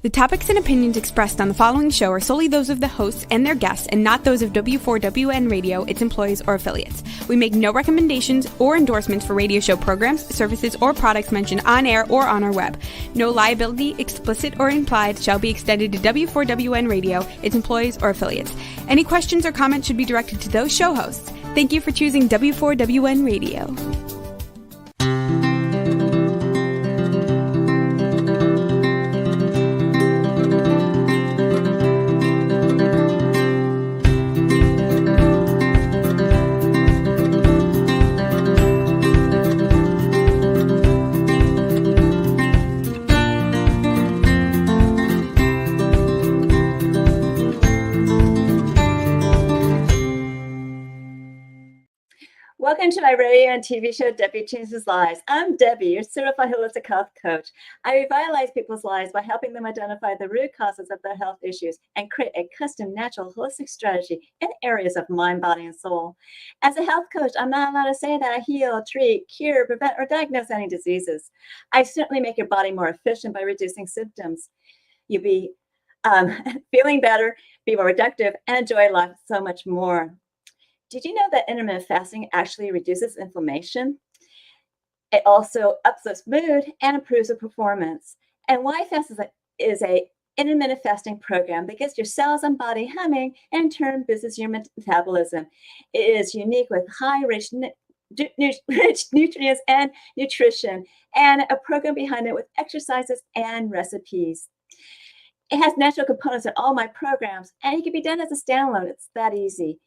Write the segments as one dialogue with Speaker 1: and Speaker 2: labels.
Speaker 1: The topics and opinions expressed on the following show are solely those of the hosts and their guests and not those of W4WN Radio, its employees, or affiliates. We make no recommendations or endorsements for radio show programs, services, or products mentioned on air or on our web. No liability, explicit or implied, shall be extended to W4WN Radio, its employees, or affiliates. Any questions or comments should be directed to those show hosts. Thank you for choosing W4WN Radio.
Speaker 2: Welcome to my radio and TV show, Debi Changes Lives. I'm Debbie, your certified holistic health coach. I revitalize people's lives by helping them identify the root causes of their health issues and create a custom, natural, holistic strategy in areas of mind, body, and soul. As a health coach, I'm not allowed to say that I heal, treat, cure, prevent, or diagnose any diseases. I certainly make your body more efficient by reducing symptoms. You'll be feeling better, be more productive, and enjoy life so much more. Did you know that intermittent fasting actually reduces inflammation? It also uplifts mood and improves the performance. And why fast is a intermittent fasting program that gets your cells and body humming and in turn boosts your metabolism. It is unique with high rich nutrients and nutrition, and a program behind it with exercises and recipes. It has natural components in all my programs, and it can be done as a standalone. It's that easy.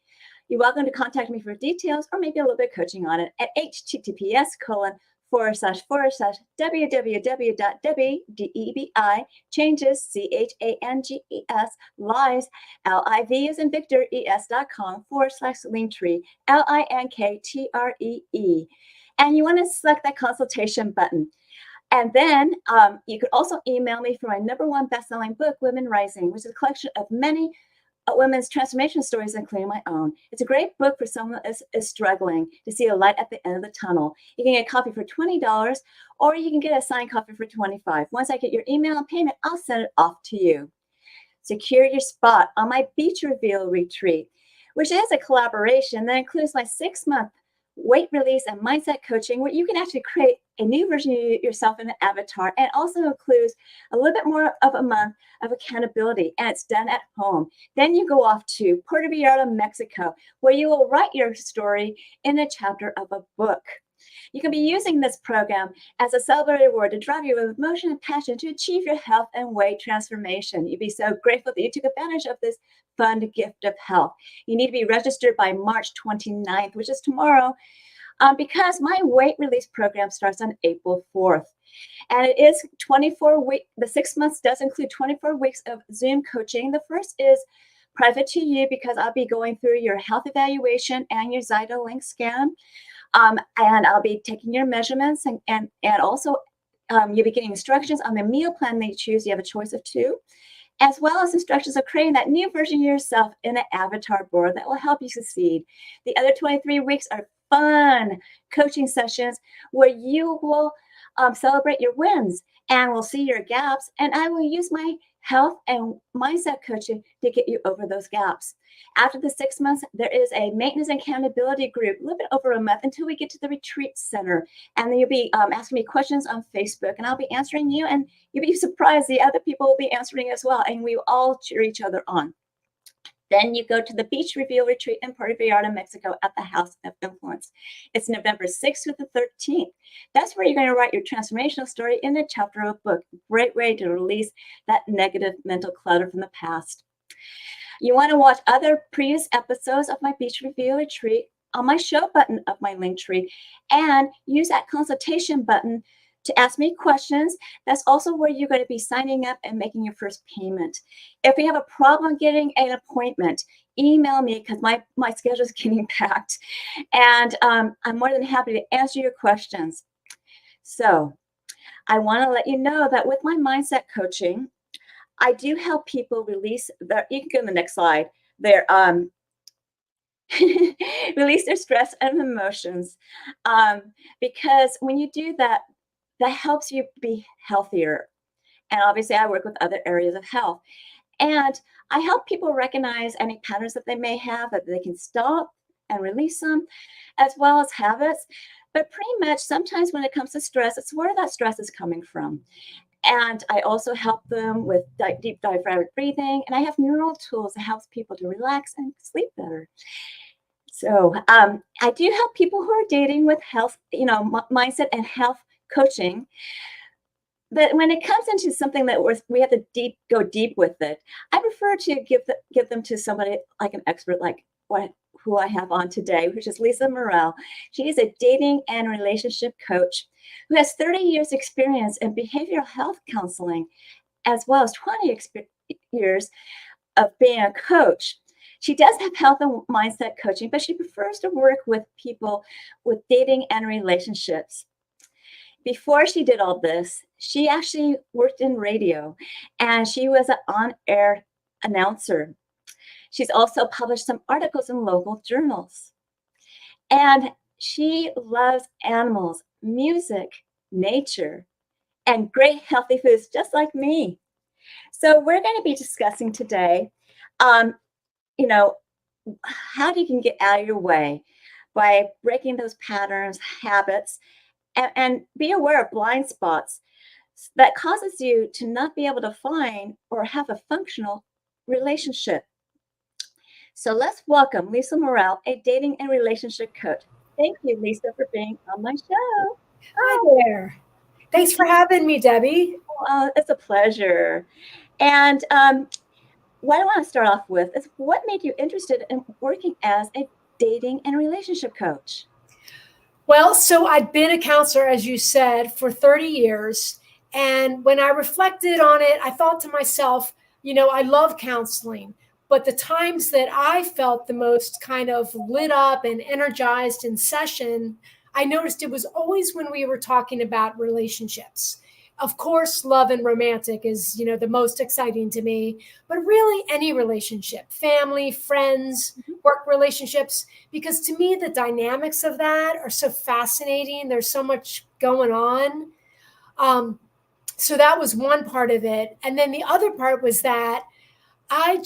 Speaker 2: You're welcome to contact me for details or maybe a little bit of coaching on it at https://www.debi, D-E-B-I, changes, C-H-A-N-G-E-S, lives, L-I-V as in Victor, es.com/linktree, L-I-N-K-T-R-E-E. And you want to select that consultation button. And then you could also email me for my #1 best-selling book, Women Rising, which is a collection of many women's transformation stories, including my own. It's a great book for someone that is struggling to see a light at the end of the tunnel. You can get a copy for $20, or you can get a signed copy for $25. Once I get your email and payment, I'll send it off to you. Secure your spot on my Beach Reveal retreat, which is a collaboration that includes my 6-month weight release and mindset coaching, where you can actually create a new version of yourself in an avatar, and also includes a little bit more of a month of accountability, and it's done at home. Then you go off to Puerto Vallarta, Mexico, where you will write your story in a chapter of a book. You can be using this program as a celebratory reward to drive you with emotion and passion to achieve your health and weight transformation. You'd be so grateful that you took advantage of this fun gift of health. You need to be registered by March 29th, which is tomorrow, because my weight release program starts on April 4th. And it is 24 weeks. The 6 months does include 24 weeks of Zoom coaching. The first is private to you because I'll be going through your health evaluation and your Zyto Link scan. And I'll be taking your measurements, and also you'll be getting instructions on the meal plan that you choose. You have a choice of 2, as well as instructions of creating that new version of yourself in an avatar board that will help you succeed. The other 23 weeks are fun coaching sessions where you will celebrate your wins and we'll see your gaps, and I will use my health and mindset coaching to get you over those gaps. After the 6 months, there is a maintenance and accountability group, a little bit over a month, until we get to the retreat center. And then you'll be asking me questions on Facebook, and I'll be answering you, and you'll be surprised the other people will be answering as well, and we will all cheer each other on. Then you go to the Beach Reveal retreat in Puerto Vallarta, Mexico at the House of Influence. It's November 6th to the 13th. That's where you're going to write your transformational story in a chapter of a book. Great way to release that negative mental clutter from the past. You want to watch other previous episodes of my Beach Reveal retreat on my show button of my Linktree, and use that consultation button to ask me questions. That's also where you're going to be signing up and making your first payment. If you have a problem getting an appointment, email me because my schedule is getting packed. And I'm more than happy to answer your questions. So I want to let you know that with my mindset coaching, I do help people release their, you can go to the next slide, their release their stress and emotions. Because when you do that, that helps you be healthier. And obviously, I work with other areas of health. And I help people recognize any patterns that they may have that they can stop and release them, as well as habits. But pretty much sometimes when it comes to stress, it's where that stress is coming from. And I also help them with deep diaphragmatic breathing. And I have neural tools that helps people to relax and sleep better. So I do help people who are dating with health, mindset and health coaching. But when it comes into something that we have to go deep with it, I prefer to give them to somebody like an expert, like who I have on today, which is Lisa Morrel. She is a dating and relationship coach who has 30 years experience in behavioral health counseling, as well as 20 years of being a coach. She does have health and mindset coaching, but she prefers to work with people with dating and relationships. Before she did all this, she actually worked in radio and she was an on-air announcer. She's also published some articles in local journals. And she loves animals, music, nature, and great healthy foods, just like me. So we're going to be discussing today, how you can get out of your way by breaking those patterns, habits, and be aware of blind spots that causes you to not be able to find or have a functional relationship. So let's welcome Lisa Morrel, a dating and relationship coach. Thank you, Lisa, for being on my show.
Speaker 3: Hi there. Thanks for having me, Debbie.
Speaker 2: It's a pleasure. And what I want to start off with is what made you interested in working as a dating and relationship coach?
Speaker 3: Well, so I'd been a counselor, as you said, for 30 years. And when I reflected on it, I thought to myself, I love counseling, but the times that I felt the most kind of lit up and energized in session, I noticed it was always when we were talking about relationships. Of course, love and romantic is, the most exciting to me, but really any relationship, family, friends, work relationships, because to me, the dynamics of that are so fascinating. There's so much going on. So that was one part of it. And then the other part was that I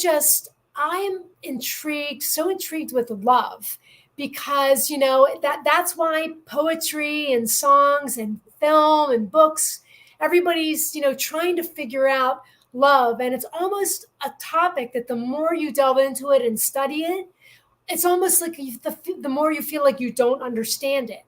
Speaker 3: am so intrigued with love because, that's why poetry and songs and film and books, everybody's, trying to figure out love. And it's almost a topic that the more you delve into it and study it, it's almost like the more you feel like you don't understand it.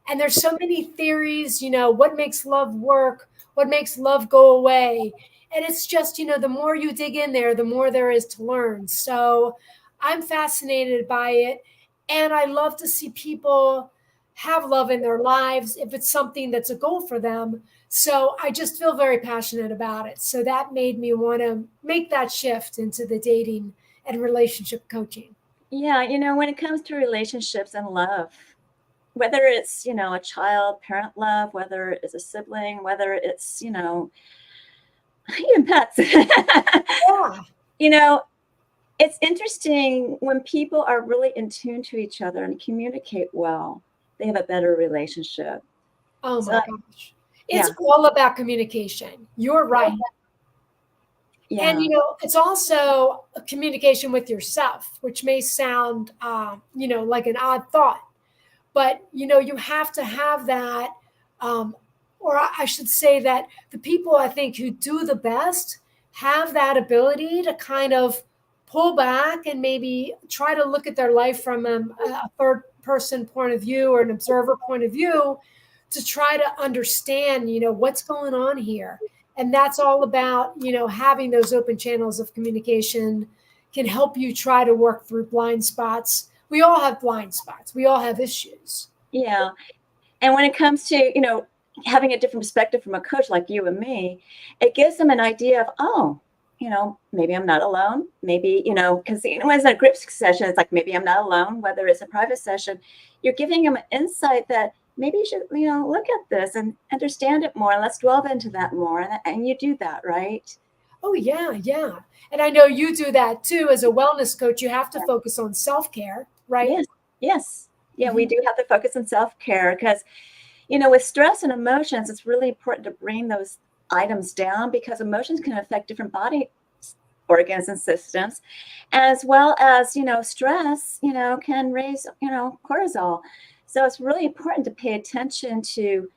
Speaker 3: And there's so many theories, what makes love work, what makes love go away. And it's just, the more you dig in there, the more there is to learn. So I'm fascinated by it. And I love to see people have love in their lives if it's something that's a goal for them. So I just feel very passionate about it. So that made me want to make that shift into the dating and relationship coaching.
Speaker 2: Yeah, when it comes to relationships and love, whether it's, a child, parent love, whether it's a sibling, whether it's, even pets.
Speaker 3: Yeah.
Speaker 2: It's interesting when people are really in tune to each other and communicate well, they have a better relationship.
Speaker 3: Oh my gosh. It's all about communication. You're right.
Speaker 2: Yeah.
Speaker 3: And, it's also a communication with yourself, which may sound, like an odd thought, but, you have to have that, or I should say that the people I think who do the best have that ability to kind of pull back and maybe try to look at their life from a third person point of view or an observer point of view to try to understand, what's going on here. And that's all about, having those open channels of communication can help you try to work through blind spots. We all have blind spots. We all have issues.
Speaker 2: Yeah. And when it comes to, having a different perspective from a coach like you and me, it gives them an idea of, maybe I'm not alone. Maybe, because when it's a group session, it's like, maybe I'm not alone. Whether it's a private session, you're giving them an insight that maybe you should, look at this and understand it more. And let's delve into that more. And you do that, right?
Speaker 3: Oh, yeah, yeah. And I know you do that too. As a wellness coach, you have to focus on self-care, right?
Speaker 2: Yes. Yeah, we do have to focus on self-care because, with stress and emotions, it's really important to bring those items down, because emotions can affect different body organs and systems, as well as, stress, can raise, cortisol. So it's really important to pay attention to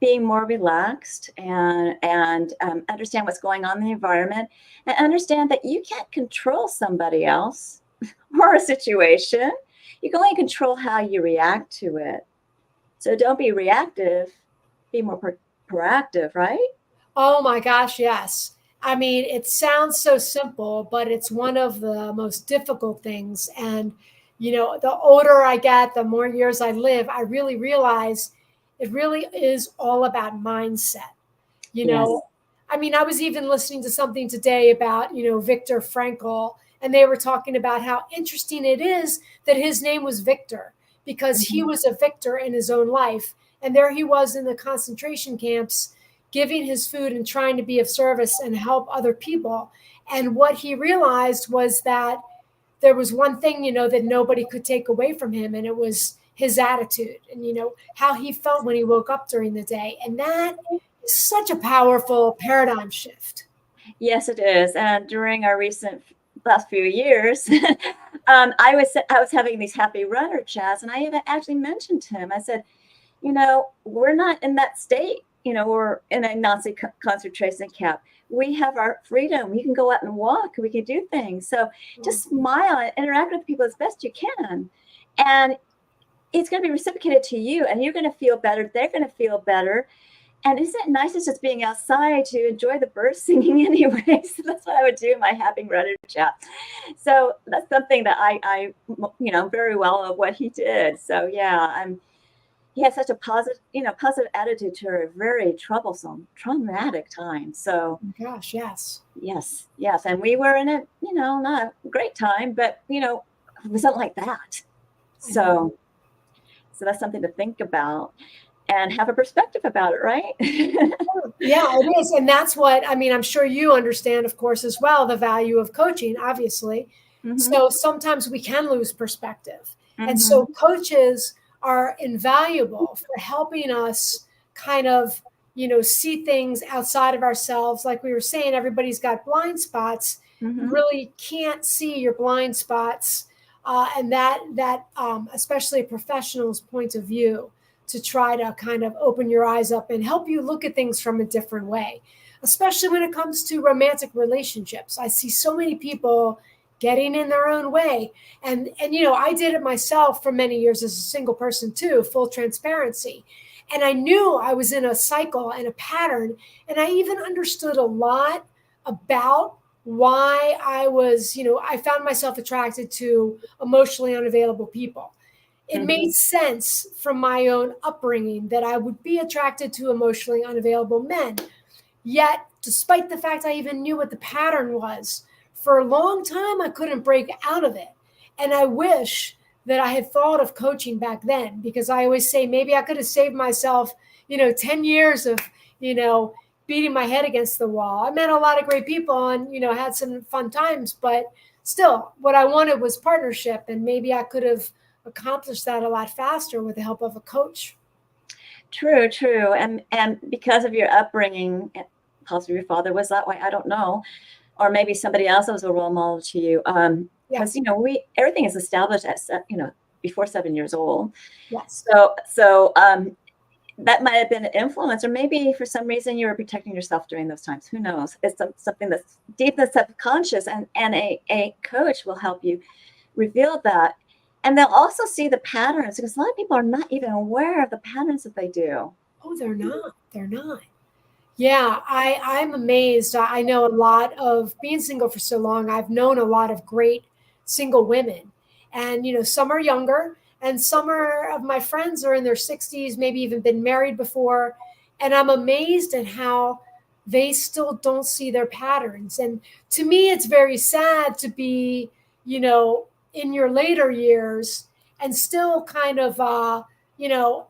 Speaker 2: being more relaxed and understand what's going on in the environment, and understand that you can't control somebody else or a situation. You can only control how you react to it. So don't be reactive, be more proactive, right?
Speaker 3: Oh my gosh, yes. I mean, it sounds so simple, but it's one of the most difficult things. And, the older I get, the more years I live, I really realize it really is all about mindset. You
Speaker 2: Yes.
Speaker 3: know, I mean, I was even listening to something today about, Viktor Frankl, and they were talking about how interesting it is that his name was Victor because he was a victor in his own life. And there he was in the concentration camps, giving his food and trying to be of service and help other people. And what he realized was that there was one thing, that nobody could take away from him, and it was his attitude and, how he felt when he woke up during the day. And that is such a powerful paradigm shift.
Speaker 2: Yes, it is. And during our recent last few years, I was having these happy runner chats, and I even actually mentioned to him. I said, we're not in that state. We're in a Nazi concentration camp. We have our freedom. We can go out and walk. We can do things. So just smile and interact with people as best you can. And it's going to be reciprocated to you, and you're going to feel better. They're going to feel better. And isn't it nice just being outside to enjoy the birds singing anyway? So that's what I would do in my happy runner chat. So that's something that I very well of what he did. So yeah, he had such a positive attitude to a very troublesome, traumatic time. So
Speaker 3: Oh gosh, yes.
Speaker 2: yes. And we were in a, not a great time, but it wasn't like that. So that's something to think about and have a perspective about it, right?
Speaker 3: Yeah, it is. And that's what, I mean, I'm sure you understand, of course, as well, the value of coaching, obviously. So sometimes we can lose perspective. And so coaches are invaluable for helping us kind of, see things outside of ourselves. Like we were saying, everybody's got blind spots. You really can't see your blind spots. And that especially a professional's point of view, to try to kind of open your eyes up and help you look at things from a different way, especially when it comes to romantic relationships. I see so many people getting in their own way. And I did it myself for many years as a single person too, full transparency. And I knew I was in a cycle and a pattern. And I even understood a lot about why I was, I found myself attracted to emotionally unavailable people. It made sense from my own upbringing that I would be attracted to emotionally unavailable men. Yet, despite the fact I even knew what the pattern was, for a long time, I couldn't break out of it. And I wish that I had thought of coaching back then, because I always say maybe I could have saved myself, 10 years of, beating my head against the wall. I met a lot of great people and, had some fun times, but still what I wanted was partnership. And maybe I could have accomplish that a lot faster with the help of a coach.
Speaker 2: True. And because of your upbringing, possibly your father was that way, I don't know, or maybe somebody else was a role model to you. Because everything is established at before 7 years old.
Speaker 3: Yes.
Speaker 2: So that might have been an influence, or maybe for some reason you were protecting yourself during those times. Who knows? It's something that's deep in the subconscious, and a coach will help you reveal that. And they'll also see the patterns, because a lot of people are not even aware of the patterns that they do.
Speaker 3: Oh, they're not. Yeah, I'm amazed. I know a lot of being single for so long. I've known a lot of great single women, and some are younger, and some of my friends are in their 60s, maybe even been married before. And I'm amazed at how they still don't see their patterns. And to me, it's very sad to be, in your later years and still kind of,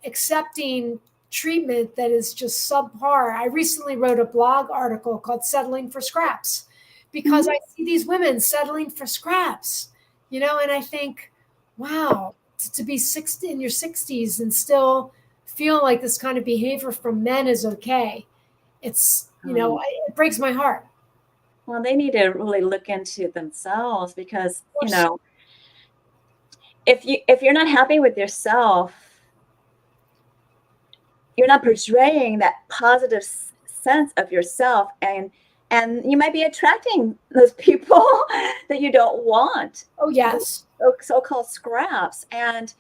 Speaker 3: accepting treatment that is just subpar. I recently wrote a blog article called Settling for Scraps, because I see these women settling for scraps, and I think, wow, to be 60 in your 60s and still feel like this kind of behavior from men is okay. It's It breaks my heart.
Speaker 2: Well, they need to really look into themselves because, if you're not happy with yourself, you're not portraying that positive sense of yourself, and you might be attracting those people that you don't want.
Speaker 3: Oh, yes.
Speaker 2: So-called scraps. And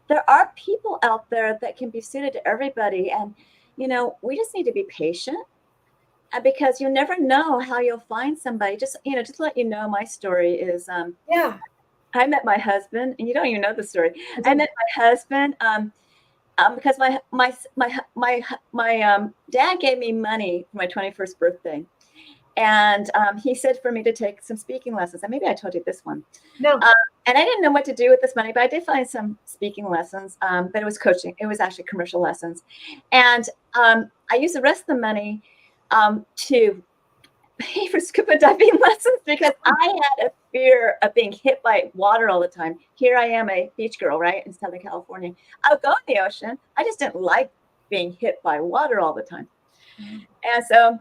Speaker 2: there are people out there that can be suited to everybody. And, we just need to be patient, because you never know how you'll find somebody. Just to let you know, my story is, I met my husband, and you don't even know the story. I met my husband, because my dad gave me money for my 21st birthday. And he said for me to take some speaking lessons. And maybe I told you this one.
Speaker 3: No.
Speaker 2: And I didn't know what to do with this money, but I did find some speaking lessons. But it was coaching. It was actually commercial lessons. And I used the rest of the money to pay for scuba diving lessons, because I had a fear of being hit by water all the time. Here I am, a beach girl, right, in Southern California. I would go in the ocean. I just didn't like being hit by water all the time. And so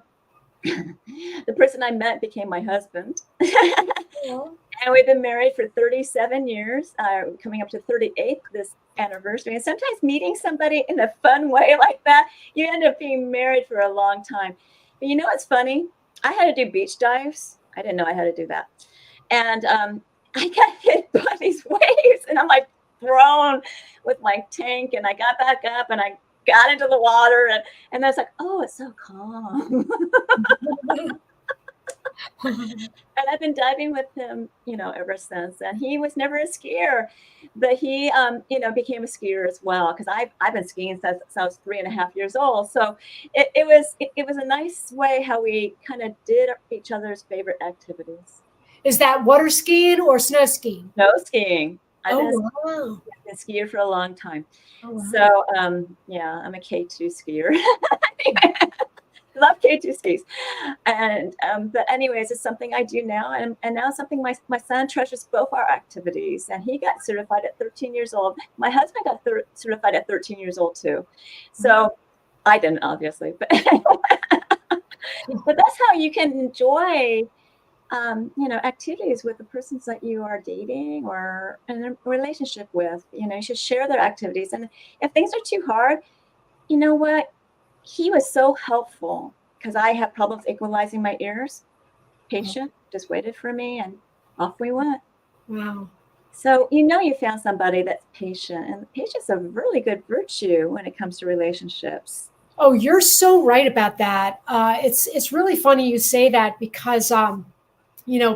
Speaker 2: the person I met became my husband. And we've been married for 37 years, coming up to 38th this anniversary. And sometimes meeting somebody in a fun way like that, you end up being married for a long time. But you know what's funny? I had to do beach dives. I didn't know I had to do that. And I got hit by these waves, and I'm like thrown with my tank, and I got back up, and I got into the water, and I was like, oh, it's so calm. And I've been diving with him, ever since. And he was never a skier, but he, became a skier as well, because I've been skiing since I was 3.5 years old. So it was a nice way how we kind of did each other's favorite activities.
Speaker 3: Is that water skiing or snow skiing?
Speaker 2: Snow skiing. I've been a skier for a long time. Oh, wow. So I'm a K2 skier. Love K2 skis. And but anyways, it's something I do now, and now something my son treasures both our activities, and he got certified at 13 years old. My husband got certified at 13 years old too. So I didn't, obviously, but but that's how you can enjoy activities with the persons that you are dating or in a relationship with. You should share their activities. And if things are too hard, you know what? He was so helpful, because I have problems equalizing my ears. Patient, just waited for me, and off we went.
Speaker 3: Wow.
Speaker 2: So you found somebody that's patient, and patience is a really good virtue when it comes to relationships.
Speaker 3: Oh, you're so right about that. It's really funny you say that, because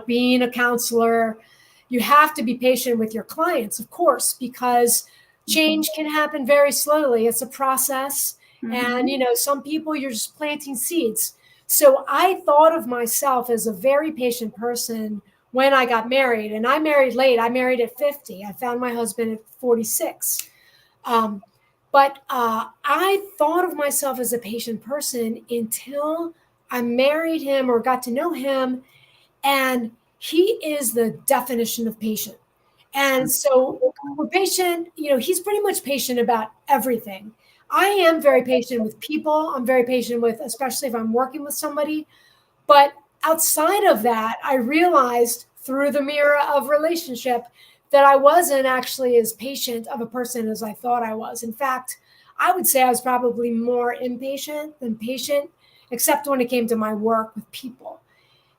Speaker 3: being a counselor, you have to be patient with your clients, of course, because change can happen very slowly. It's a process. And, some people, you're just planting seeds. So I thought of myself as a very patient person when I got married. And I married late. I married at 50. I found my husband at 46. But I thought of myself as a patient person until I married him or got to know him. And he is the definition of patient. And so we're patient. He's pretty much patient about everything. I am very patient with people. I'm very patient with, especially if I'm working with somebody. But outside of that, I realized through the mirror of relationship that I wasn't actually as patient of a person as I thought I was. In fact, I would say I was probably more impatient than patient, except when it came to my work with people.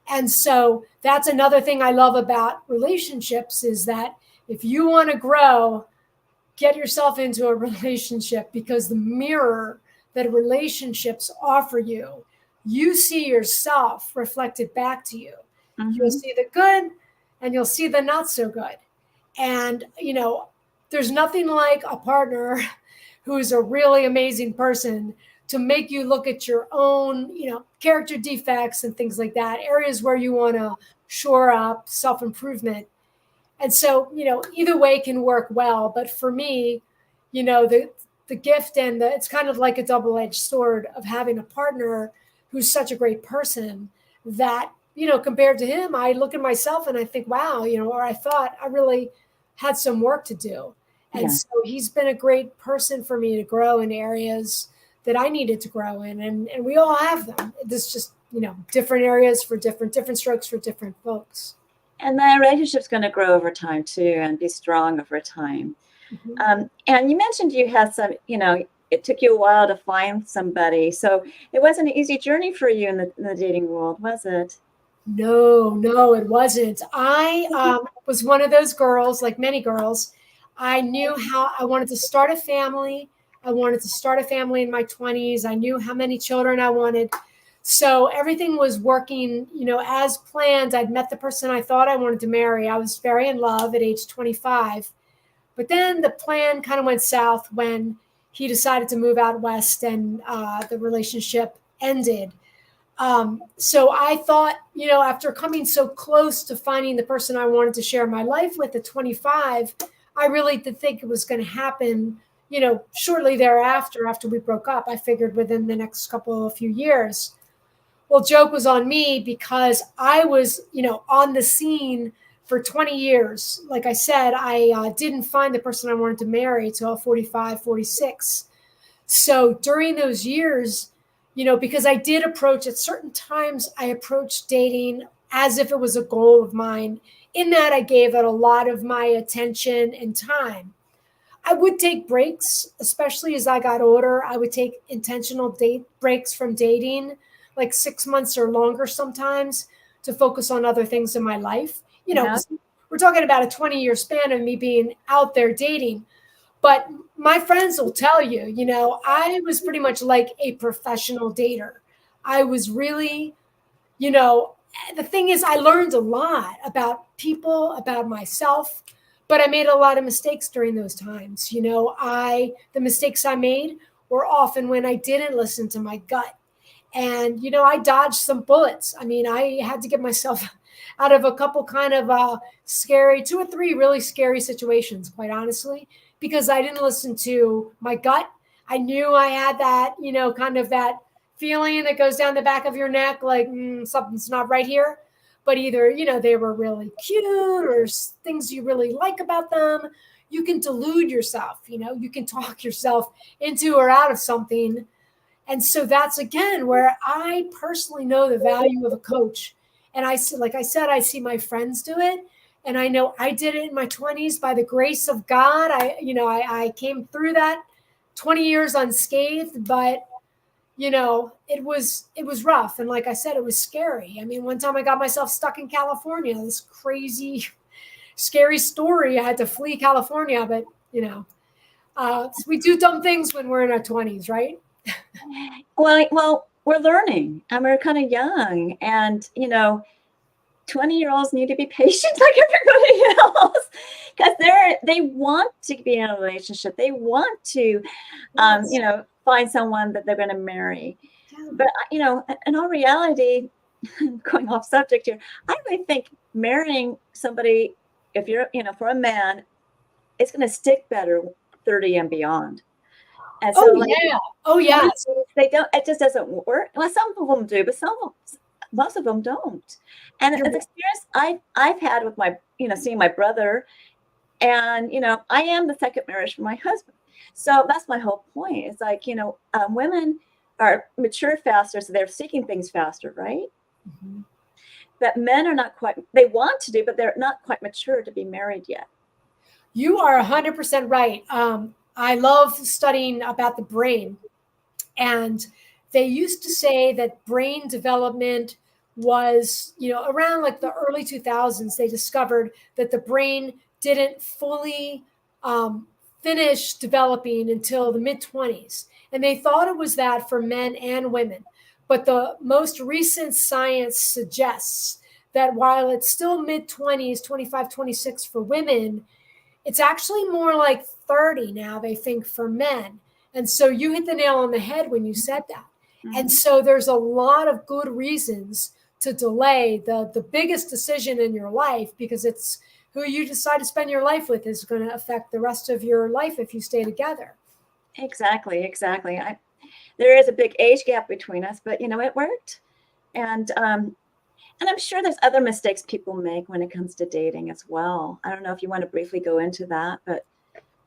Speaker 3: And so that's another thing I love about relationships, is that if you want to grow, get yourself into a relationship, because the mirror that relationships offer you, you see yourself reflected back to you. Mm-hmm. You'll see the good and you'll see the not so good. And, there's nothing like a partner who's a really amazing person to make you look at your own, character defects and things like that, areas where you want to shore up, self-improvement. And so, either way can work well. But for me, the gift and it's kind of like a double-edged sword of having a partner who's such a great person that, compared to him, I look at myself and I think, wow, or I thought I really had some work to do. And so he's been a great person for me to grow in areas that I needed to grow in. And we all have them. This just different areas for different strokes for different folks.
Speaker 2: And the relationship's going to grow over time too, and be strong over time.
Speaker 3: Mm-hmm.
Speaker 2: And you mentioned you had some, it took you a while to find somebody. So it wasn't an easy journey for you in the dating world, was it?
Speaker 3: No, it wasn't. I was one of those girls, like many girls. I knew how I wanted to start a family. I wanted to start a family in my 20s. I knew how many children I wanted. So everything was working, as planned. I'd met the person I thought I wanted to marry. I was very in love at age 25. But then the plan kind of went south when he decided to move out west, and the relationship ended. So I thought, after coming so close to finding the person I wanted to share my life with at 25, I really did think it was going to happen, shortly thereafter, after we broke up. I figured within the next few years. Well, joke was on me because I was, on the scene for 20 years. Like I said, I didn't find the person I wanted to marry till 45, 46. So during those years, because I did approach at certain times, I approached dating as if it was a goal of mine. In that, I gave it a lot of my attention and time. I would take breaks, especially as I got older. I would take intentional breaks from dating, like 6 months or longer sometimes, to focus on other things in my life.
Speaker 2: Yeah.
Speaker 3: We're talking about a 20-year span of me being out there dating. But my friends will tell you, I was pretty much like a professional dater. I was really, the thing is, I learned a lot about people, about myself, but I made a lot of mistakes during those times. The mistakes I made were often when I didn't listen to my gut. And, I dodged some bullets. I mean, I had to get myself out of a couple kind of scary, 2 or 3 really scary situations, quite honestly, because I didn't listen to my gut. I knew I had that, kind of that feeling that goes down the back of your neck, like something's not right here. But either, they were really cute or things you really like about them. You can delude yourself, you can talk yourself into or out of something. And so that's, again, where I personally know the value of a coach. And I see, like I said, I see my friends do it. And I know I did it in my 20s by the grace of God. I came through that 20 years unscathed, but it was rough. And like I said, it was scary. I mean, one time I got myself stuck in California, this crazy, scary story. I had to flee California, but we do dumb things when we're in our 20s, right?
Speaker 2: Well, we're learning and we're kind of young, and 20-year-olds need to be patient like everybody else, because they want to be in a relationship. They want to, find someone that they're going to marry.
Speaker 3: Yeah.
Speaker 2: But, in all reality, going off subject here, I really think marrying somebody, if you're, for a man, it's going to stick better 30 and beyond. And so,
Speaker 3: yeah.
Speaker 2: They don't. It just doesn't work. Well, some of them do, but most of them don't. And the experience I've had with my, seeing my brother, and I am the second marriage for my husband. So that's my whole point. It's like women are mature faster, so they're seeking things faster, right?
Speaker 3: Mm-hmm.
Speaker 2: But men are not quite. They want to do, but they're not quite mature to be married yet.
Speaker 3: You are 100% right. I love studying about the brain. And they used to say that brain development was, around like the early 2000s, they discovered that the brain didn't fully finish developing until the mid-20s. And they thought it was that for men and women. But the most recent science suggests that while it's still mid-20s, 25, 26 for women, it's actually more like 30 now, they think, for men. And so you hit the nail on the head when you said that. Mm-hmm. And so there's a lot of good reasons to delay the biggest decision in your life, because it's who you decide to spend your life with is going to affect the rest of your life if you stay together.
Speaker 2: Exactly. There is a big age gap between us, but it worked. And I'm sure there's other mistakes people make when it comes to dating as well. I don't know if you want to briefly go into that, but.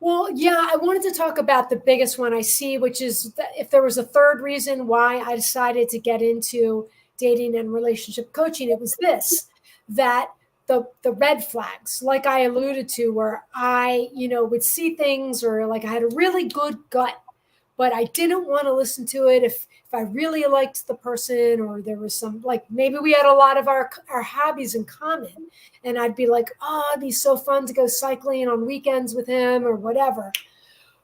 Speaker 3: Well, yeah, I wanted to talk about the biggest one I see, which is that if there was a third reason why I decided to get into dating and relationship coaching, it was this, that the red flags, like I alluded to, where I, would see things, or like I had a really good gut, but I didn't want to listen to it if I really liked the person, or there was some, like maybe we had a lot of our hobbies in common. And I'd be like, oh, it'd be so fun to go cycling on weekends with him or whatever.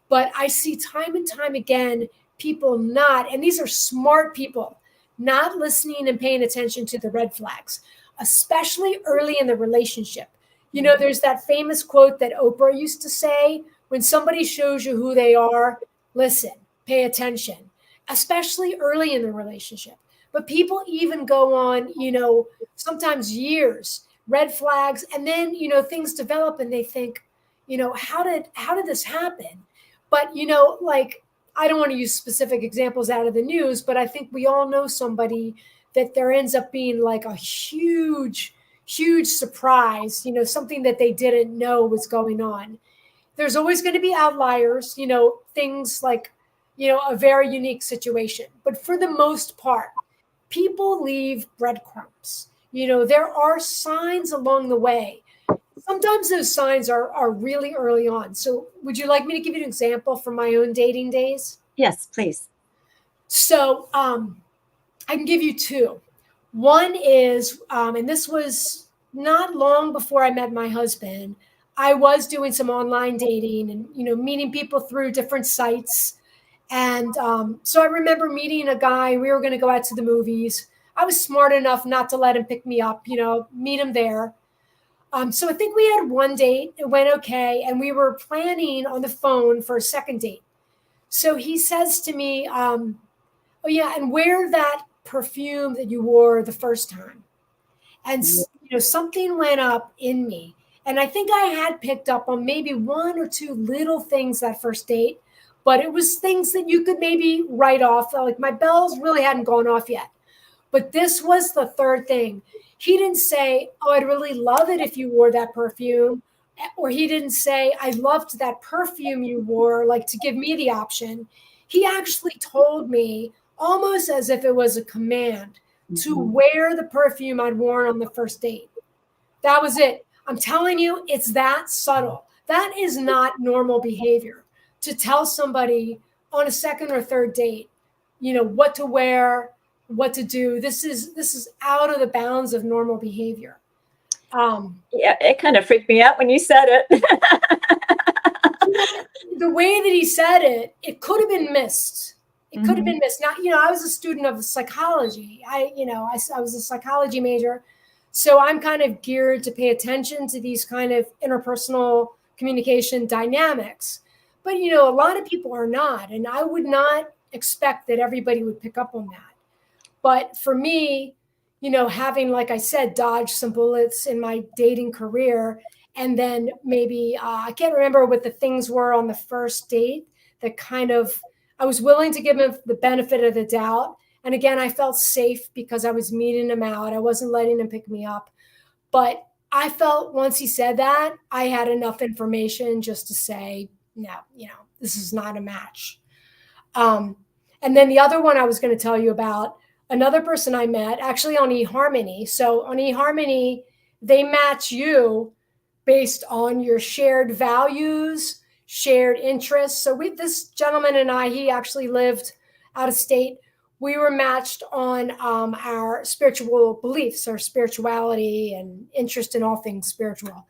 Speaker 3: But I see time and time again, people not, and these are smart people, not listening and paying attention to the red flags, especially early in the relationship. There's that famous quote that Oprah used to say, when somebody shows you who they are, listen, pay attention, especially early in the relationship. But people even go on, sometimes years, red flags, and then, things develop and they think, how did this happen? But, like, I don't want to use specific examples out of the news, but I think we all know somebody that there ends up being like a huge, huge surprise, something that they didn't know was going on. There's always going to be outliers, things like, a very unique situation. But for the most part, people leave breadcrumbs. There are signs along the way. Sometimes those signs are really early on. So would you like me to give you an example from my own dating days?
Speaker 2: Yes, please.
Speaker 3: So I can give you two. One is, and this was not long before I met my husband, I was doing some online dating and, meeting people through different sites. And so I remember meeting a guy, we were going to go out to the movies. I was smart enough not to let him pick me up, meet him there. So I think we had one date, it went okay. And we were planning on the phone for a second date. So he says to me, oh yeah, and wear that perfume that you wore the first time. And something went up in me. And I think I had picked up on maybe one or two little things that first date, but it was things that you could maybe write off. Like my bells really hadn't gone off yet. But this was the third thing. He didn't say, oh, I'd really love it if you wore that perfume. Or he didn't say, I loved that perfume you wore, like to give me the option. He actually told me, almost as if it was a command, to wear the perfume I'd worn on the first date. That was it. I'm telling you, it's that subtle. That is not normal behavior, to tell somebody on a second or third date, what to wear, what to do. This is out of the bounds of normal behavior.
Speaker 2: Yeah, it kind of freaked me out when you said it.
Speaker 3: The way that he said it, it could have been missed. It could have been missed. Now, I was a student of psychology. I was a psychology major. So I'm kind of geared to pay attention to these kind of interpersonal communication dynamics. But, a lot of people are not. And I would not expect that everybody would pick up on that. But for me, having, like I said, dodged some bullets in my dating career, and then maybe, I can't remember what the things were on the first date that kind of, I was willing to give him the benefit of the doubt. And again, I felt safe because I was meeting him out. I wasn't letting him pick me up. But I felt once he said that, I had enough information just to say, no, this is not a match. And then the other one I was going to tell you about, another person I met actually on eHarmony. So on eHarmony, they match you based on your shared values, shared interests. So this gentleman and I, he actually lived out of state. We were matched on our spiritual beliefs, our spirituality and interest in all things spiritual.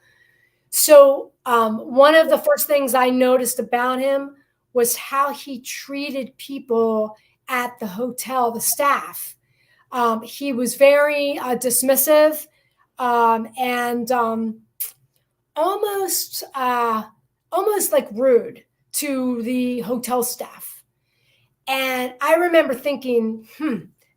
Speaker 3: So one of the first things I noticed about him was how he treated people at the hotel, the staff. He was very dismissive and almost like rude to the hotel staff. And I remember thinking,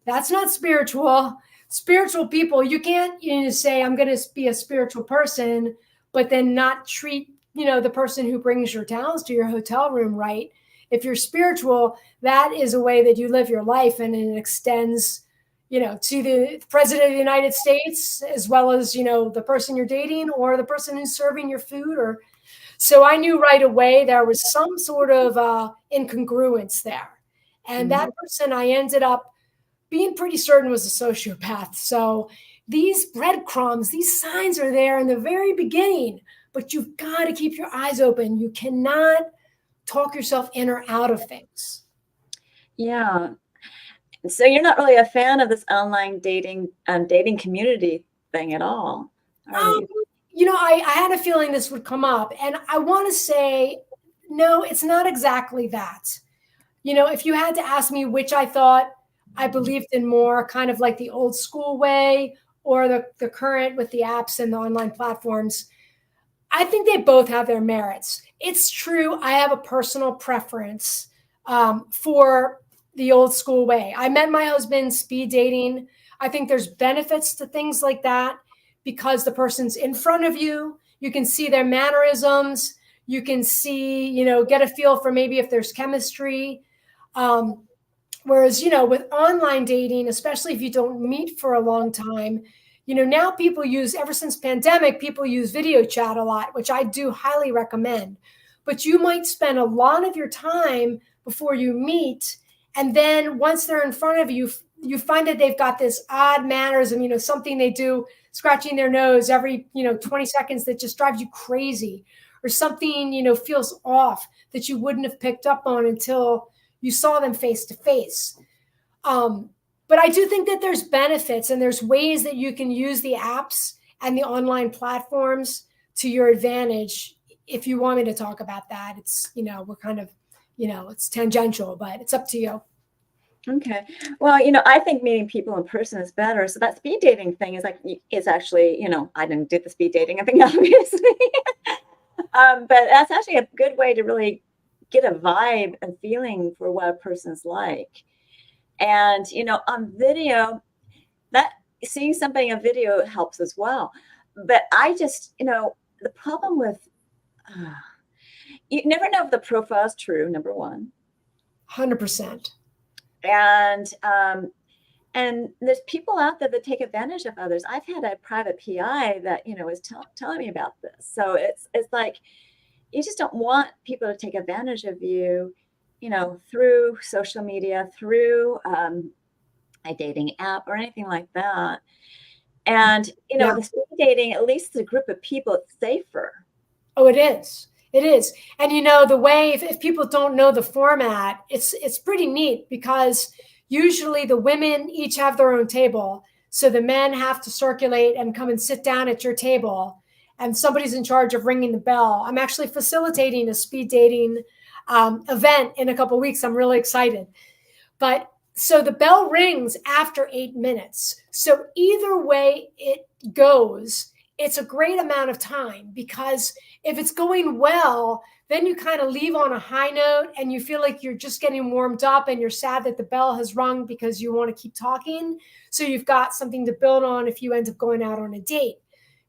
Speaker 3: that's not spiritual. Spiritual people, you can't say, I'm going to be a spiritual person, but then not treat, the person who brings your towels to your hotel room right. If you're spiritual, that is a way that you live your life, and it extends, to the president of the United States, as well as, the person you're dating or the person who's serving your food. So I knew right away there was some sort of incongruence there. And that person, I ended up being pretty certain was a sociopath. So these breadcrumbs, these signs are there in the very beginning, but you've got to keep your eyes open. You cannot talk yourself in or out of things.
Speaker 2: Yeah. So you're not really a fan of this online dating community thing at all, are you?
Speaker 3: I had a feeling this would come up, and I want to say, no, it's not exactly that. If you had to ask me which I thought I believed in more, kind of like the old school way or the current with the apps and the online platforms, I think they both have their merits. It's true, I have a personal preference for the old school way. I met my husband speed dating. I think there's benefits to things like that because the person's in front of you. You can see their mannerisms. You can see, get a feel for maybe if there's chemistry. Whereas, with online dating, especially if you don't meet for a long time, now people ever since pandemic, people use video chat a lot, which I do highly recommend. But you might spend a lot of your time before you meet. And then once they're in front of you, you find that they've got this odd mannerism, something they do, scratching their nose every, 20 seconds that just drives you crazy, or something, feels off that you wouldn't have picked up on until you saw them face to face. But I do think that there's benefits and there's ways that you can use the apps and the online platforms to your advantage. If you want me to talk about that, it's, we're kind of, it's tangential, but it's up to you.
Speaker 2: Okay. Well, I think meeting people in person is better. So that speed dating thing is actually, I didn't do the speed dating thing, obviously. But that's actually a good way to really get a vibe and feeling for what a person's like. And, on video, that seeing somebody on video helps as well. But I just, the problem with, you never know if the profile is true, number one.
Speaker 3: 100%.
Speaker 2: And there's people out there that take advantage of others. I've had a private PI that, was telling me about this. So it's like, you just don't want people to take advantage of you, through social media, through a dating app or anything like that. And, the speed dating, at least the group of people, it's safer.
Speaker 3: Oh, it is. It is. And, the way, if people don't know the format, it's pretty neat because usually the women each have their own table. So the men have to circulate and come and sit down at your table. And somebody's in charge of ringing the bell. I'm actually facilitating a speed dating event in a couple of weeks. I'm really excited. But so the bell rings after 8 minutes. So either way it goes, it's a great amount of time because if it's going well, then you kind of leave on a high note and you feel like you're just getting warmed up and you're sad that the bell has rung because you want to keep talking. So you've got something to build on if you end up going out on a date.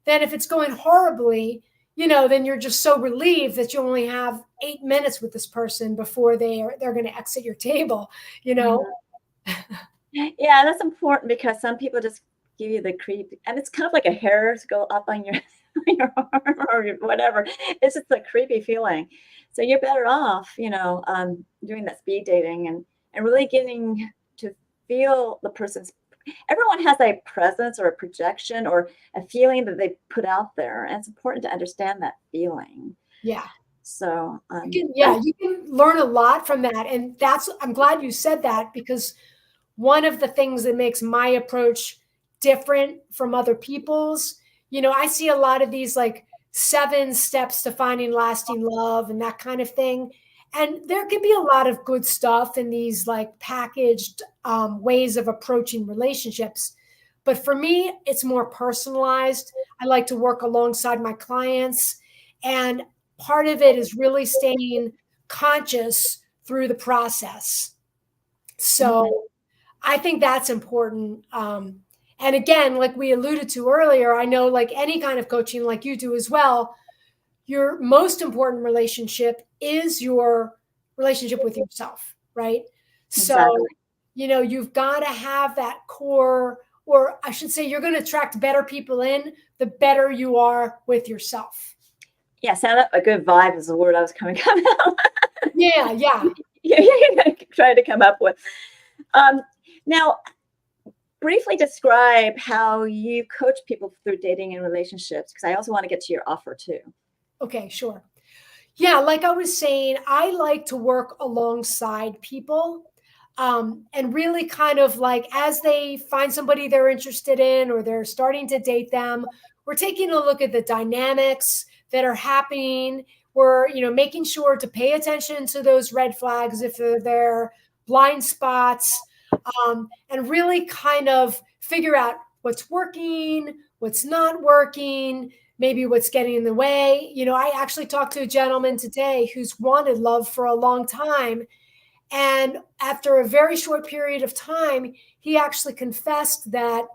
Speaker 3: Then if it's going horribly, then you're just so relieved that you only have 8 minutes with this person before they're going to exit your table,
Speaker 2: Yeah, that's important because some people just give you the creep, and it's kind of like a hair to go up on your arm or whatever. It's just a creepy feeling. So you're better off, doing that speed dating and really getting to feel the person's. Everyone has a presence or a projection or a feeling that they put out there, and it's important to understand that feeling.
Speaker 3: Yeah.
Speaker 2: So
Speaker 3: you can learn a lot from that, and I'm glad you said that because one of the things that makes my approach different from other people's, I see a lot of these like 7 steps to finding lasting love and that kind of thing. And there can be a lot of good stuff in these like packaged ways of approaching relationships. But for me, it's more personalized. I like to work alongside my clients. And part of it is really staying conscious through the process. So I think that's important. And again, like we alluded to earlier, I know like any kind of coaching like you do as well, your most important relationship is your relationship with yourself, right?
Speaker 2: Exactly.
Speaker 3: So, you've got to have that core, or I should say, you're going to attract better people in the better you are with yourself.
Speaker 2: Yeah, sound a good vibe is the word I was coming out.
Speaker 3: Yeah.
Speaker 2: You're trying to come up with. Now, briefly describe how you coach people through dating and relationships? Because I also want to get to your offer too.
Speaker 3: Okay, sure. Yeah, like I was saying, I like to work alongside people, and really kind of like as they find somebody they're interested in or they're starting to date them, we're taking a look at the dynamics that are happening. We're, making sure to pay attention to those red flags if they're there, blind spots, and really kind of figure out what's working, what's not working, maybe what's getting in the way. I actually talked to a gentleman today who's wanted love for a long time. And after a very short period of time, he actually confessed that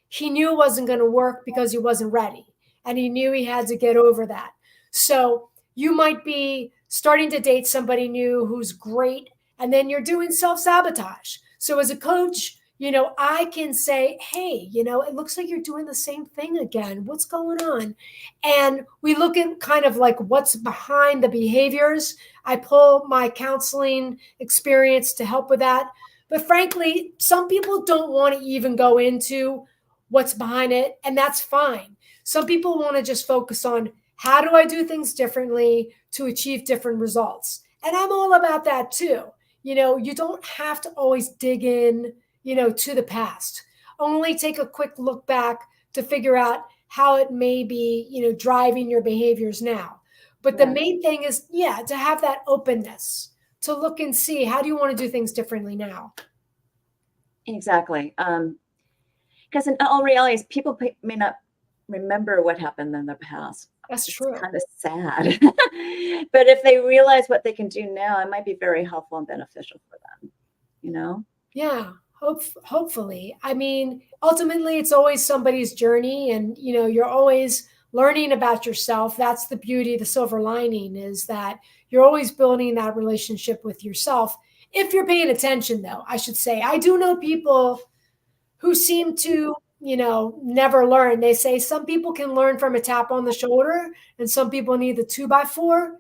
Speaker 3: he knew it wasn't going to work because he wasn't ready. And he knew he had to get over that. So you might be starting to date somebody new who's great, and then you're doing self-sabotage. So as a coach, I can say, hey, it looks like you're doing the same thing again. What's going on? And we look at kind of like what's behind the behaviors. I pull my counseling experience to help with that. But frankly, some people don't want to even go into what's behind it, and that's fine. Some people want to just focus on how do I do things differently to achieve different results. And I'm all about that too. You don't have to always dig in, to the past. Only take a quick look back to figure out how it may be, driving your behaviors now. But the main thing is, to have that openness to look and see how do you want to do things differently now.
Speaker 2: Exactly. Because in all reality, people may not remember what happened in the past.
Speaker 3: That's
Speaker 2: It's
Speaker 3: true.
Speaker 2: kind of sad. But if they realize what they can do now, it might be very helpful and beneficial for them,
Speaker 3: Yeah, hopefully. I mean, ultimately, it's always somebody's journey, and you're always learning about yourself. That's the beauty, the silver lining is that you're always building that relationship with yourself. If you're paying attention, though, I should say, I do know people who seem to, never learn. They say some people can learn from a tap on the shoulder, and some people need the 2x4.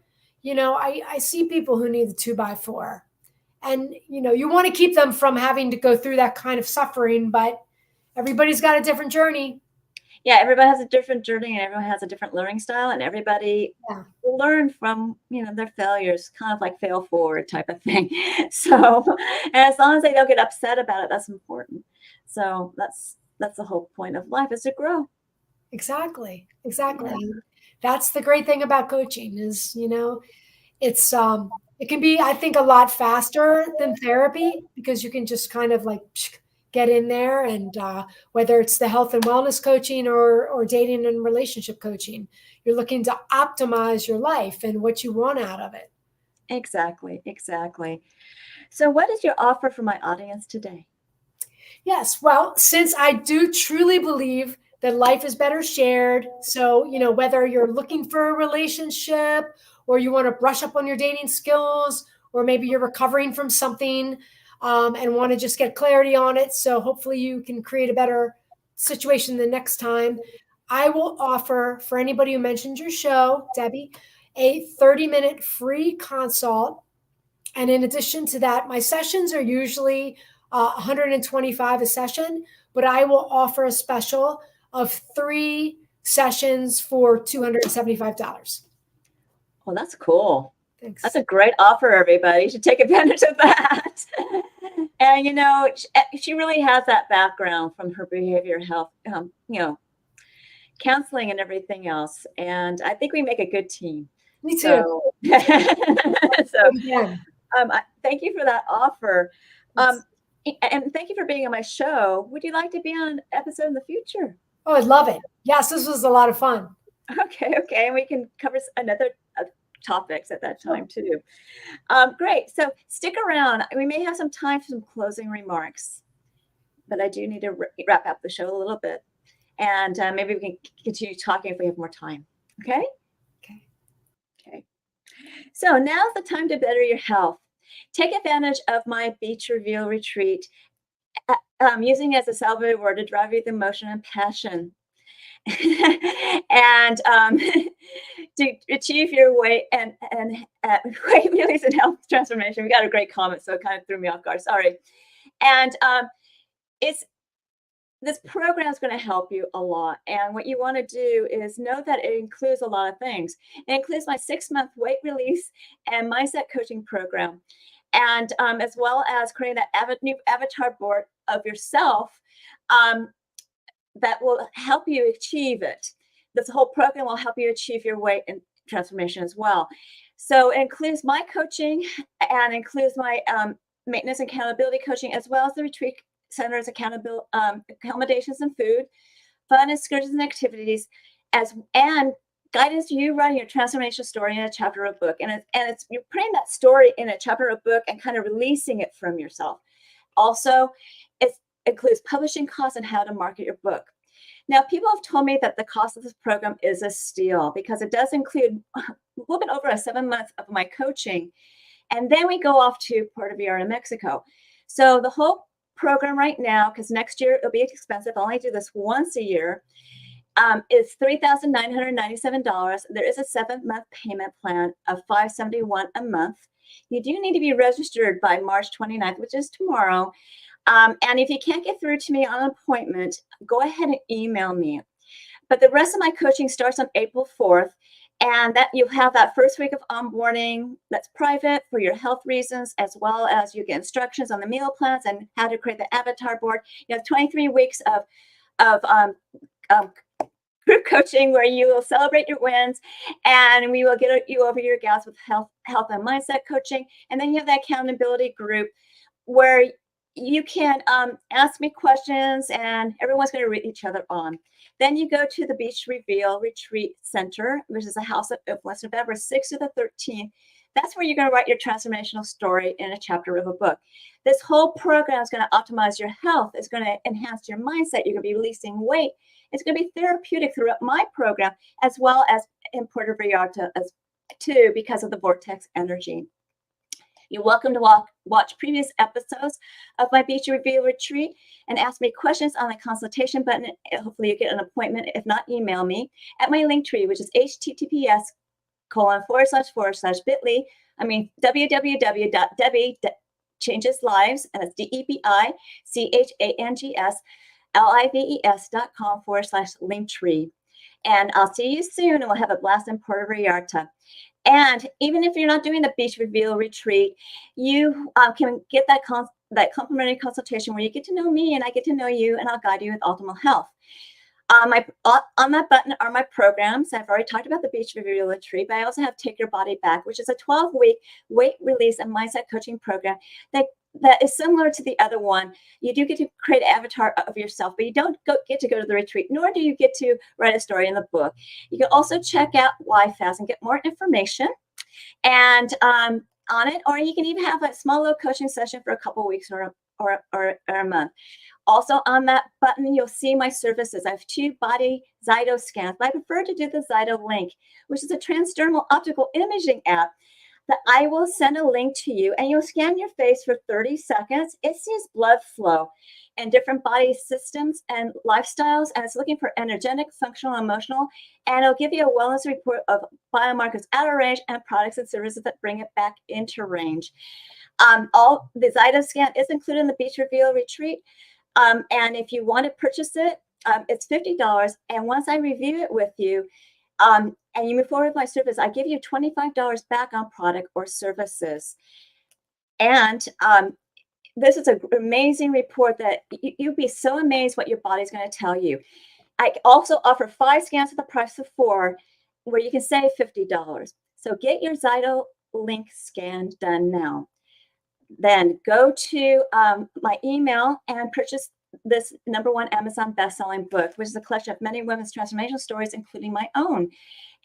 Speaker 3: I see people who need the 2x4. And, you want to keep them from having to go through that kind of suffering, but everybody's got a different journey.
Speaker 2: Yeah, everybody has a different journey and everyone has a different learning style, and everybody will learn from, their failures, kind of like fail forward type of thing. So, and as long as they don't get upset about it, that's important. So that's the whole point of life, is to grow.
Speaker 3: Exactly. That's the great thing about coaching is, it's, it can be, I think, a lot faster than therapy because you can just kind of like get in there, and whether it's the health and wellness coaching or dating and relationship coaching, you're looking to optimize your life and what you want out of it.
Speaker 2: Exactly. So what is your offer for my audience today?
Speaker 3: Yes. Well, since I do truly believe that life is better shared. So, whether you're looking for a relationship or you want to brush up on your dating skills, or maybe you're recovering from something and want to just get clarity on it. So hopefully you can create a better situation the next time. I will offer, for anybody who mentions your show, Debbie, a 30-minute free consult. And in addition to that, my sessions are usually 125 a session, but I will offer a special of 3 sessions for $275.
Speaker 2: Well, that's cool.
Speaker 3: Thanks.
Speaker 2: That's a great offer, everybody. You should take advantage of that. And, she really has that background from her behavioral health, counseling and everything else. And I think we make a good team.
Speaker 3: Me too.
Speaker 2: Thank you for that offer. And thank you for being on my show. Would you like to be on an episode in the future?
Speaker 3: Oh, I'd love it. Yes, this was a lot of fun.
Speaker 2: Okay. And we can cover another topics at that time too. Great. So stick around. We may have some time for some closing remarks, but I do need to wrap up the show a little bit. And maybe we can continue talking if we have more time. Okay. So now's the time to better your health. Take advantage of my beach reveal retreat, using it as a salve word to drive you with emotion and passion. And to achieve your weight and weight release and health transformation. We got a great comment, so it kind of threw me off guard. Sorry. And it's this program is going to help you a lot. And what you want to do is know that it includes a lot of things. It includes my 6-month weight release and mindset coaching program, and as well as creating that new avatar board of yourself that will help you achieve it. This whole program will help you achieve your weight and transformation as well. So it includes my coaching and includes my maintenance and accountability coaching, as well as the retreat center's accommodations and food, fun excursions and activities, and guidance to you writing your transformation story in a chapter of a book. And it's you're putting that story in a chapter of a book and kind of releasing it from yourself. Also, it includes publishing costs and how to market your book. Now, people have told me that the cost of this program is a steal because it does include a little bit over 7 months of my coaching. And then we go off to Puerto Vallarta, Mexico. So the whole program right now, because next year it'll be expensive, I only do this once a year, is $3,997. There is a 7-month payment plan of $571 a month. You do need to be registered by March 29th, which is tomorrow. And if you can't get through to me on an appointment, go ahead and email me. But the rest of my coaching starts on April 4th. And that you'll have that first week of onboarding that's private for your health reasons, as well as you get instructions on the meal plans and how to create the avatar board. You have 23 weeks of group coaching where you will celebrate your wins, and we will get you over your gaps with health and mindset coaching. And then you have that accountability group where you can ask me questions, and everyone's going to read each other on. Then you go to the Beach Reveal Retreat Center, which is a house of influence, November 6th to the 13th. That's where you're going to write your transformational story in a chapter of a book. This whole program is going to optimize your health. It's going to enhance your mindset. You're going to be releasing weight. It's going to be therapeutic throughout my program, as well as in Puerto Vallarta too, because of the vortex energy. You're welcome to watch previous episodes of my Beach Reveal Retreat and ask me questions on the consultation button. Hopefully you get an appointment. If not, email me at my link tree, which is https://bit.ly. www.Debi Changes Lives, and it's DebiChangesLives.com/linktree. And I'll see you soon, and we'll have a blast in Puerto Vallarta. And even if you're not doing the Beach Reveal Retreat, you can get that complimentary consultation where you get to know me and I get to know you, and I'll guide you with optimal health. On that button are my programs. I've already talked about the Beach Reveal Retreat, but I also have Take Your Body Back, which is a 12-week weight release and mindset coaching program that is similar to the other one. You do get to create an avatar of yourself, but you don't get to go to the retreat, nor do you get to write a story in the book. You can also check out YFAST and get more information and on it, or you can even have a small little coaching session for a couple of weeks or a month. Also on that button, you'll see my services. I have 2 body Zyto scans, but I prefer to do the Zyto Link, which is a transdermal optical imaging app that I will send a link to you, and you'll scan your face for 30 seconds. It sees blood flow and different body systems and lifestyles, and it's looking for energetic, functional, emotional, and it'll give you a wellness report of biomarkers out of range and products and services that bring it back into range. All the Zyto scan is included in the Beach Reveal Retreat, and if you want to purchase it, it's $50, and once I review it with you, and you move forward with my service, I give you $25 back on product or services. And this is an amazing report that you'd be so amazed what your body's going to tell you. I also offer 5 scans at the price of 4, where you can save $50. So get your Zyto Link scan done now. Then go to my email and purchase this #1 Amazon best-selling book, which is a collection of many women's transformational stories, including my own.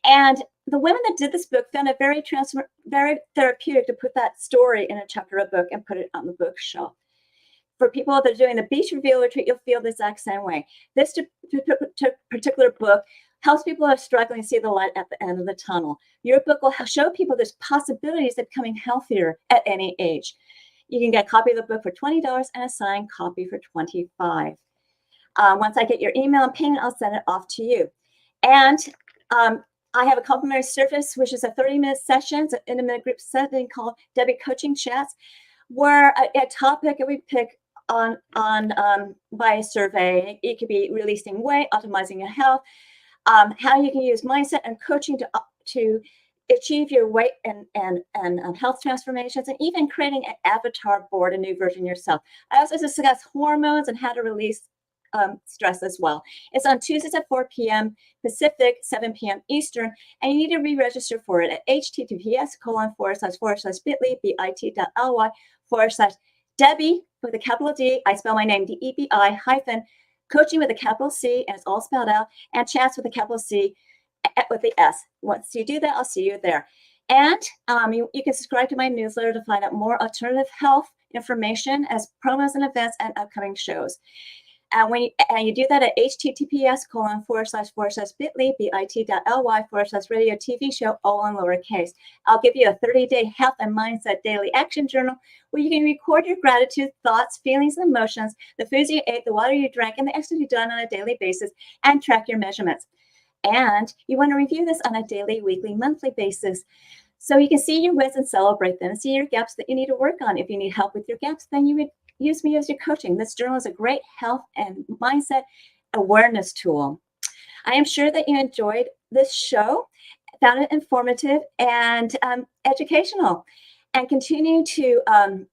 Speaker 2: And the women that did this book found it very therapeutic to put that story in a chapter of a book and put it on the bookshelf. For people that are doing the Beach Reveal Retreat, you'll feel the exact same way. This particular book helps people who are struggling to see the light at the end of the tunnel. Your book will show people there's possibilities of becoming healthier at any age. You can get a copy of the book for $20 and a signed copy for $25. Once I get your email and payment, I'll send it off to you. And I have a complimentary service, which is a 30-minute session, it's an intimate group setting called Debi Coaching Chats, where a topic, and we pick by a survey. It could be releasing weight, optimizing your health, how you can use mindset and coaching to achieve your weight and health transformations, and even creating an avatar board, a new version of yourself. I also discuss hormones and how to release stress as well. It's on Tuesdays at 4 p.m. Pacific, 7 p.m. Eastern, and you need to re-register for it at https://bit.ly/Debi with a capital D. I spell my name DEBI hyphen coaching with a capital C, and it's all spelled out, and chats with a capital C with the S. Once you do that, I'll see you there. And you can subscribe to my newsletter to find out more alternative health information as promos and events and upcoming shows. And when you do that at https://bit.ly/radio TV show, all in lowercase. I'll give you a 30-day health and mindset daily action journal where you can record your gratitude, thoughts, feelings, and emotions, the foods you ate, the water you drank, and the exercise you've done on a daily basis, and track your measurements. And you want to review this on a daily, weekly, monthly basis. So you can see your wins and celebrate them, see your gaps that you need to work on. If you need help with your gaps, then you would use me as your coaching. This journal is a great health and mindset awareness tool. I am sure that you enjoyed this show, found it informative and educational, and continue to, and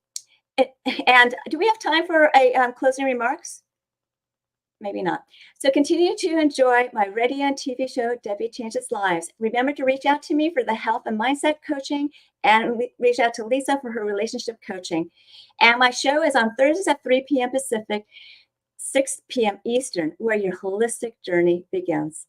Speaker 2: do we have time for a closing remarks? Maybe not. So continue to enjoy my radio and TV show, Debi Changes Lives. Remember to reach out to me for the health and mindset coaching, and reach out to Lisa for her relationship coaching. And my show is on Thursdays at 3 p.m. Pacific, 6 p.m. Eastern, where your holistic journey begins.